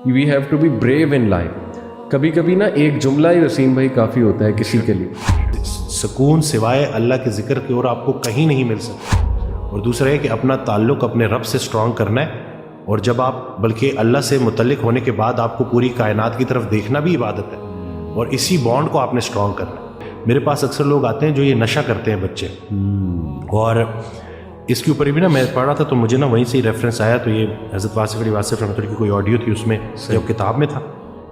We have to be brave in life. کبھی کبھی نا ایک جملہ ہی وسیم بھائی کافی ہوتا ہے کسی کے لیے. سکون سوائے اللہ کے ذکر کے اور آپ کو کہیں نہیں مل سکتا. اور دوسرا ہے کہ اپنا تعلق اپنے رب سے اسٹرانگ کرنا ہے. اور جب آپ بلکہ اللہ سے متعلق ہونے کے بعد آپ کو پوری کائنات کی طرف دیکھنا بھی عبادت ہے. اور اسی بانڈ کو آپ نے اسٹرانگ کرنا ہے. میرے پاس اکثر لوگ آتے ہیں جو یہ نشہ کرتے ہیں بچے. اور اس کے اوپر بھی نا میں پڑھ رہا تھا تو مجھے نا وہیں سے ہی ریفرنس آیا. تو یہ حضرت واصف علی واصف رحمۃ اللہ کی کوئی آڈیو تھی, اس میں جب کتاب میں تھا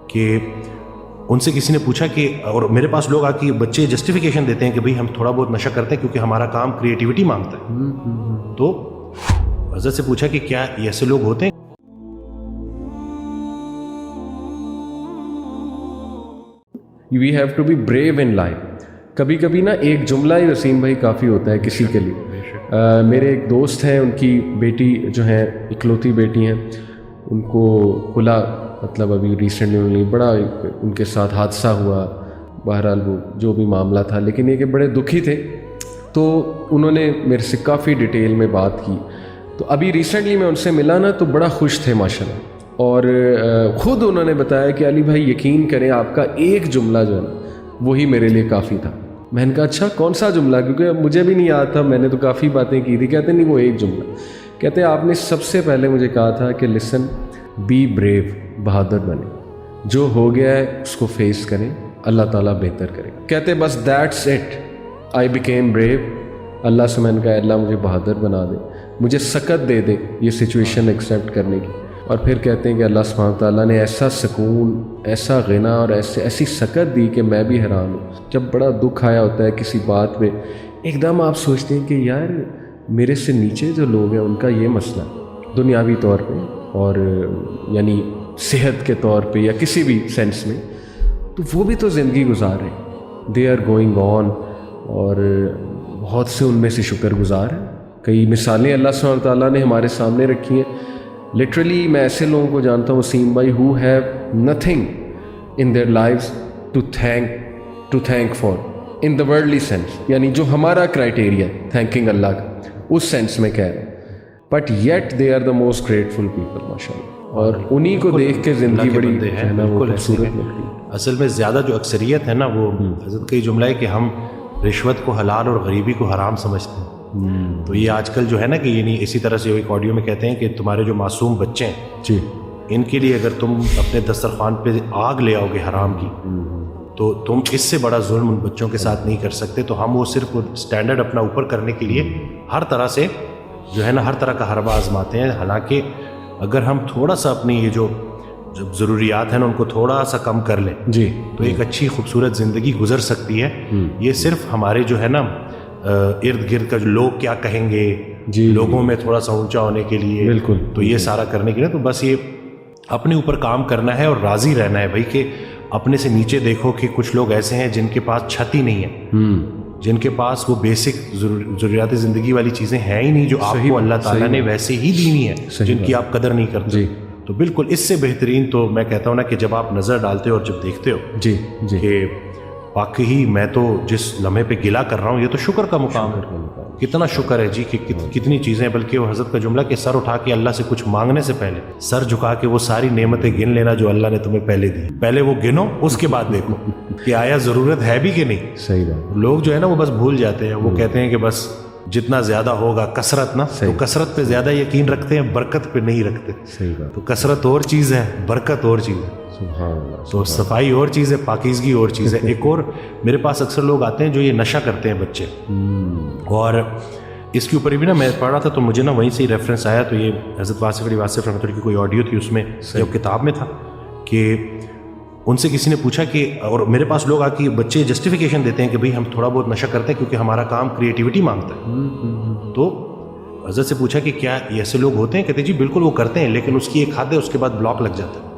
کہ ان سے کسی نے پوچھا کہ, اور میرے پاس لوگ آ کے بچے جسٹیفیکیشن دیتے ہیں کہ بھئی ہم تھوڑا بہت نشہ کرتے ہیں کیونکہ ہمارا کام کریٹیوٹی مانگتا ہے. تو حضرت سے پوچھا کہ کیا ایسے لوگ ہوتے ہیں؟ We have to be brave in life. کبھی کبھی نا ایک جملہ ہی وسیم بھائی کافی ہوتا ہے کسی کے لیے. میرے ایک دوست ہیں, ان کی بیٹی جو ہیں اکلوتی بیٹی ہیں, ان کو کھلا مطلب ابھی ریسنٹلی بڑا ان کے ساتھ حادثہ ہوا. بہرحال وہ جو بھی معاملہ تھا, لیکن یہ کہ بڑے دکھی تھے. تو انہوں نے میرے سے کافی ڈیٹیل میں بات کی. تو ابھی ریسنٹلی میں ان سے ملا نا تو بڑا خوش تھے ماشاءاللہ. اور خود انہوں نے بتایا کہ علی بھائی یقین کریں آپ کا ایک جملہ جو ہے نا وہی میرے لیے کافی تھا. میں نے کہا اچھا کون سا جملہ, کیونکہ مجھے بھی نہیں یاد تھا, میں نے تو کافی باتیں کی تھی. کہتے نہیں وہ ایک جملہ. کہتے آپ نے سب سے پہلے مجھے کہا تھا کہ لسن, بی بریو, بہادر بنے, جو ہو گیا ہے اس کو فیس کریں, اللہ تعالیٰ بہتر کرے. کہتے بس that's it, I became brave. اللہ سے میں نے کہا اللہ مجھے بہادر بنا دے, مجھے سکت دے دے یہ سچویشن ایکسیپٹ کرنے کی. اور پھر کہتے ہیں کہ اللہ سبحانہ تعالیٰ نے ایسا سکون, ایسا غنا اور ایسی سکت دی کہ میں بھی حیران ہوں. جب بڑا دکھ آیا ہوتا ہے کسی بات پہ, ایک دم آپ سوچتے ہیں کہ یار میرے سے نیچے جو لوگ ہیں ان کا یہ مسئلہ دنیاوی طور پہ اور یعنی صحت کے طور پہ یا کسی بھی سینس میں, تو وہ بھی تو زندگی گزار رہے ہیں, دے آر گوئنگ آن. اور بہت سے ان میں سے شکر گزار ہیں. کئی مثالیں اللہ سبحانہ تعالیٰ نے ہمارے سامنے رکھی ہیں. لٹرلی میں ایسے لوگوں کو جانتا ہوں وسیم بھائی who have nothing in their lives to thank for in the worldly sense, یعنی جو ہمارا کرائٹیریا ہے تھینکنگ اللہ کا اس سینس میں کہہ رہے ہیں, but yet they are the most grateful people ماشاء اللہ. اور انہی کو دیکھ کے زندگی بڑی ہے نا وہ خوبصورت لگتی ہے. اصل میں زیادہ جو اکثریت ہے نا وہ حضرت کا یہ جملہ ہے کہ ہم رشوت کو حلال اور غریبی کو حرام سمجھتے ہیں. تو یہ آج کل جو ہے نا کہ یعنی اسی طرح سے ایک آڈیو میں کہتے ہیں کہ تمہارے جو معصوم بچے ہیں جی, ان کے لیے اگر تم اپنے دسترخوان پہ آگ لے آؤ گے حرام کی, تو تم اس سے بڑا ظلم ان بچوں کے ساتھ نہیں کر سکتے. تو ہم وہ صرف سٹینڈرڈ اپنا اوپر کرنے کے لیے ہر طرح سے جو ہے نا ہر طرح کا حربہ آزماتے ہیں. حالانکہ اگر ہم تھوڑا سا اپنی یہ جو ضروریات ہیں نا ان کو تھوڑا سا کم کر لیں جی, تو ایک اچھی خوبصورت زندگی گزر سکتی ہے. یہ صرف ہمارے جو ہے نا ارد گرد کا جو لوگ کیا کہیں گے, جی لوگوں میں تھوڑا سا اونچا ہونے کے لیے, بالکل, تو یہ سارا کرنے کے لیے تو بس یہ اپنے اوپر کام کرنا ہے اور راضی رہنا ہے بھائی کہ اپنے سے نیچے دیکھو کہ کچھ لوگ ایسے ہیں جن کے پاس چھت ہی نہیں ہے, جن کے پاس وہ بیسک ضروریات زندگی والی چیزیں ہیں ہی نہیں جو آپ کو اللہ تعالیٰ نے ویسے ہی دینی ہے, جن کی آپ قدر نہیں کرتے. تو بالکل اس سے بہترین تو میں کہتا ہوں نا کہ جب آپ نظر ڈالتے ہو اور جب دیکھتے ہو جی کہ واقعی میں تو جس لمحے پہ گلا کر رہا ہوں یہ تو شکر کا مقام ہے. کتنا شکر ہے جی کہ کتنی چیزیں, بلکہ وہ حضرت کا جملہ کہ سر اٹھا کے اللہ سے کچھ مانگنے سے پہلے سر جھکا کے وہ ساری نعمتیں گن لینا جو اللہ نے تمہیں پہلے دی. پہلے وہ گنو, اس کے بعد دیکھو کہ آیا ضرورت ہے بھی کہ نہیں. صحیح بات. لوگ جو ہے نا وہ بس بھول جاتے ہیں, وہ کہتے ہیں کہ بس جتنا زیادہ ہوگا کثرت نا, تو کثرت پہ زیادہ یقین رکھتے ہیں, برکت پہ نہیں رکھتے. صحیح بات. تو کثرت اور چیز ہے, برکت اور چیز ہے. سبحان اللہ. تو صفائی اور چیز ہے, پاکیزگی اور چیز ہے. ایک اور میرے پاس اکثر لوگ آتے ہیں جو یہ نشہ کرتے ہیں بچے. اور اس کے اوپر بھی نا میں پڑھ رہا تھا تو مجھے نا وہیں سے ہی ریفرنس آیا. تو یہ حضرت واصف علی واصف رحمۃ اللہ کی کوئی آڈیو تھی, اس میں جب کتاب میں تھا کہ ان سے کسی نے پوچھا کہ, اور میرے پاس لوگ آ کے بچے جسٹیفیکیشن دیتے ہیں کہ بھئی ہم تھوڑا بہت نشہ کرتے ہیں کیونکہ ہمارا کام کریٹیوٹی مانگتا ہے. تو حضرت سے پوچھا کہ کیا ایسے لوگ ہوتے ہیں؟ کہتے جی بالکل وہ کرتے ہیں, لیکن اس کی ایک حد ہے, اس کے بعد بلاک لگ جاتا ہے.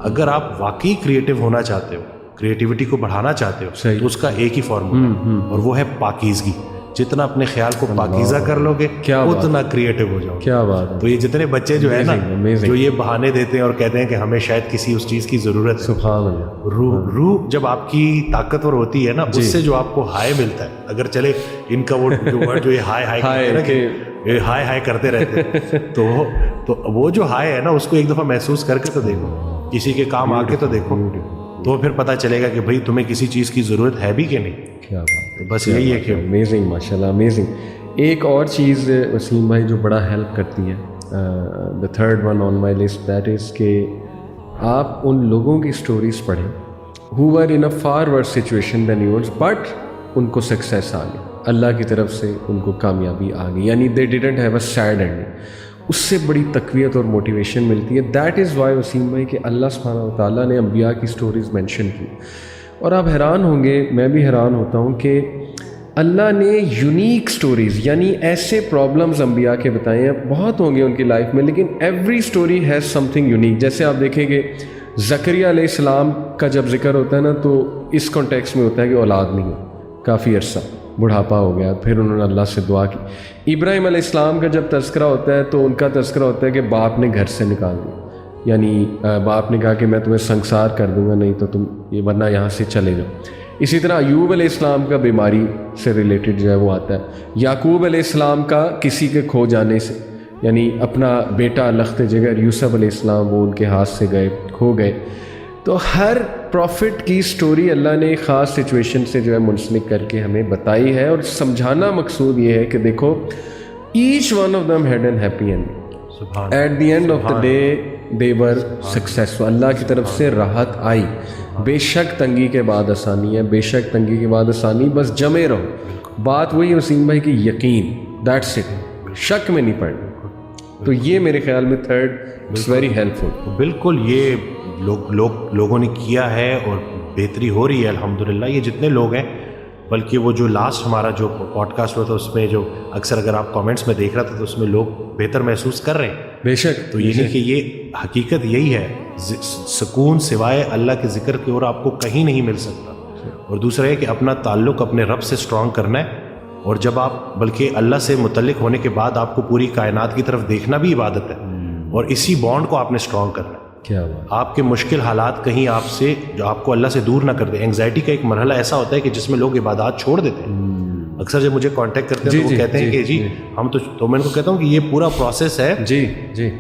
اگر آپ واقعی کریٹیو ہونا چاہتے ہو, کریٹیوٹی کو بڑھانا چاہتے ہو, تو اس کا ایک ہی فارمولا اور وہ ہے پاکیزگی. جتنا اپنے خیال کو پاکیزہ کر لو گے اتنا کریٹو ہو جاؤ. کیا بات ہے. تو یہ جتنے بچے جو ہے نا جو یہ بہانے دیتے ہیں اور کہتے ہیں کہ ہمیں شاید کسی اس چیز کی ضرورت ہے, سبحان اللہ. روح جب آپ کی طاقتور ہوتی ہے نا, اس سے جو آپ کو ہائے ملتا ہے. اگر چلے ان کا وہ جو یہ ہائے ہائے کرتے رہتے تو تو وہ جو ہائے ہے نا اس کو ایک دفعہ محسوس کر کے تو دیکھو, کسی کے کام آ کے تو دیکھو, تو پھر پتہ چلے گا کہ بھائی تمہیں کسی چیز کی ضرورت ہے بھی کہ نہیں. کیا بات ہے, بس یہی ہے کہ امیزنگ, ماشاء اللہ امیزنگ. ایک اور چیز وسیم بھائی جو بڑا ہیلپ کرتی ہے, the third one on my list, that is کہ آپ ان لوگوں کی اسٹوریز پڑھیں who were in a far worse situation than yours but ان کو سکسیس آ گئی, اللہ کی طرف سے ان کو کامیابی آ گئی, یعنی they didn't have a sad ending. اس سے بڑی تقویت اور موٹیویشن ملتی ہے. دیٹ از وائی وسیم بھائی کہ اللہ سبحانہ و تعالیٰ نے انبیاء کی سٹوریز مینشن کی. اور آپ حیران ہوں گے, میں بھی حیران ہوتا ہوں کہ اللہ نے یونیک سٹوریز, یعنی ایسے پرابلمز انبیاء کے بتائے ہیں, بہت ہوں گے ان کی لائف میں, لیکن every story has some thing unique. جیسے آپ دیکھیں کہ زکریا علیہ السلام کا جب ذکر ہوتا ہے نا تو اس کانٹیکس میں ہوتا ہے کہ اولاد نہیں ہو, کافی عرصہ بڑھاپا ہو گیا, پھر انہوں نے اللہ سے دعا کی. ابراہیم علیہ السلام کا جب تذکرہ ہوتا ہے تو ان کا تذکرہ ہوتا ہے کہ باپ نے گھر سے نکال دیا, یعنی باپ نے کہا کہ میں تمہیں سنسار کر دوں گا, نہیں تو تم یہ ورنہ یہاں سے چلے جاؤ. اسی طرح ایوب علیہ السلام کا بیماری سے ریلیٹڈ جو ہے وہ آتا ہے. یعقوب علیہ السلام کا کسی کے کھو جانے سے, یعنی اپنا بیٹا لخت جگر یوسف علیہ السلام وہ ان کے ہاتھ سے گئے, کھو گئے. تو ہر پروفٹ کی سٹوری اللہ نے ایک خاص سچویشن سے جو ہے منسلک کر کے ہمیں بتائی ہے, اور سمجھانا مقصود یہ ہے کہ دیکھو each one of them had an happy end, at the end of the day they were successful. اللہ کی طرف سے راحت آئی. بے شک تنگی کے بعد آسانی ہے, بے شک تنگی کے بعد آسانی, بس جمے رہو. بات وہی وسیم بھائی کی یقین, دیٹس اٹ, شک میں نہیں پڑنا. تو یہ میرے خیال میں تھرڈ اٹس ویری ہیلپ فل. بالکل, یہ لوگوں نے کیا ہے اور بہتری ہو رہی ہے الحمدللہ. یہ جتنے لوگ ہیں, بلکہ وہ جو لاسٹ ہمارا جو پوڈ کاسٹ ہوا تھا اس میں جو اکثر اگر آپ کامنٹس میں دیکھ رہا تھا تو اس میں لوگ بہتر محسوس کر رہے ہیں. بے شک. تو یہی کہ یہ حقیقت یہی ہے, سکون سوائے اللہ کے ذکر کے اور آپ کو کہیں نہیں مل سکتا. اور دوسرا ہے کہ اپنا تعلق اپنے رب سے اسٹرانگ کرنا ہے, اور جب آپ بلکہ اللہ سے متعلق ہونے کے بعد آپ کو پوری کائنات کی طرف دیکھنا بھی عبادت ہے, اور اسی بانڈ کو آپ نے اسٹرانگ کرنا ہے. کیا بات. آپ کے مشکل حالات کہیں آپ سے جو آپ کو اللہ سے دور نہ کر دیں. اینگزائٹی کا ایک مرحلہ ایسا ہوتا ہے کہ جس میں لوگ عبادات چھوڑ دیتے ہیں. اکثر جب مجھے کانٹیکٹ کرتے ہیں تو وہ کہتے ہیں کہ جی ہم تو میں ان کو کہتا ہوں کہ یہ پورا پروسیس ہے, جی جی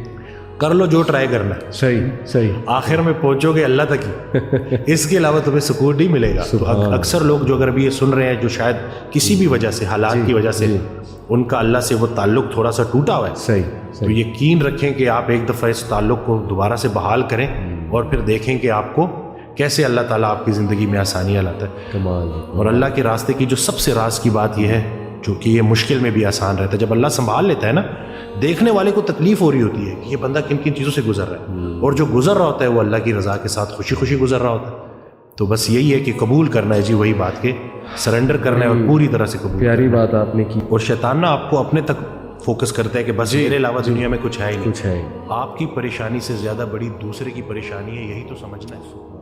کر لو جو ٹرائی کرنا ہے, صحیح صحیح, آخر میں پہنچو گے اللہ تک ہی, اس کے علاوہ تمہیں سکون نہیں ملے گا. تو اکثر لوگ جو اگر ابھی یہ سن رہے ہیں جو شاید کسی بھی وجہ سے حالات کی وجہ سے ان کا اللہ سے وہ تعلق تھوڑا سا ٹوٹا ہوا ہے, صحیح, تو یقین رکھیں کہ آپ ایک دفعہ اس تعلق کو دوبارہ سے بحال کریں, اور پھر دیکھیں کہ آپ کو کیسے اللہ تعالیٰ آپ کی زندگی میں آسانیاں لاتا ہے. کمال. اور اللہ کے راستے کی جو سب سے راز کی بات یہ ہے, جو کہ یہ مشکل میں بھی آسان رہتا ہے, جب اللہ سنبھال لیتا ہے نا, دیکھنے والے کو تکلیف ہو رہی ہوتی ہے کہ یہ بندہ کن کن چیزوں سے گزر رہا ہے, اور جو گزر رہا ہوتا ہے وہ اللہ کی رضا کے ساتھ خوشی خوشی گزر رہا ہوتا ہے. تو بس یہی ہے کہ قبول کرنا ہے, جی وہی بات کہ سرنڈر کرنا ہے اور پوری طرح سے قبول. پیاری بات آپ نے کی. اور شیطان نا آپ کو اپنے تک فوکس کرتا ہے کہ بس میرے علاوہ دنیا میں کچھ ہے ہی نہیں. کچھ ہے. آپ کی پریشانی سے زیادہ بڑی دوسرے کی پریشانی ہے, یہی تو سمجھنا ہے.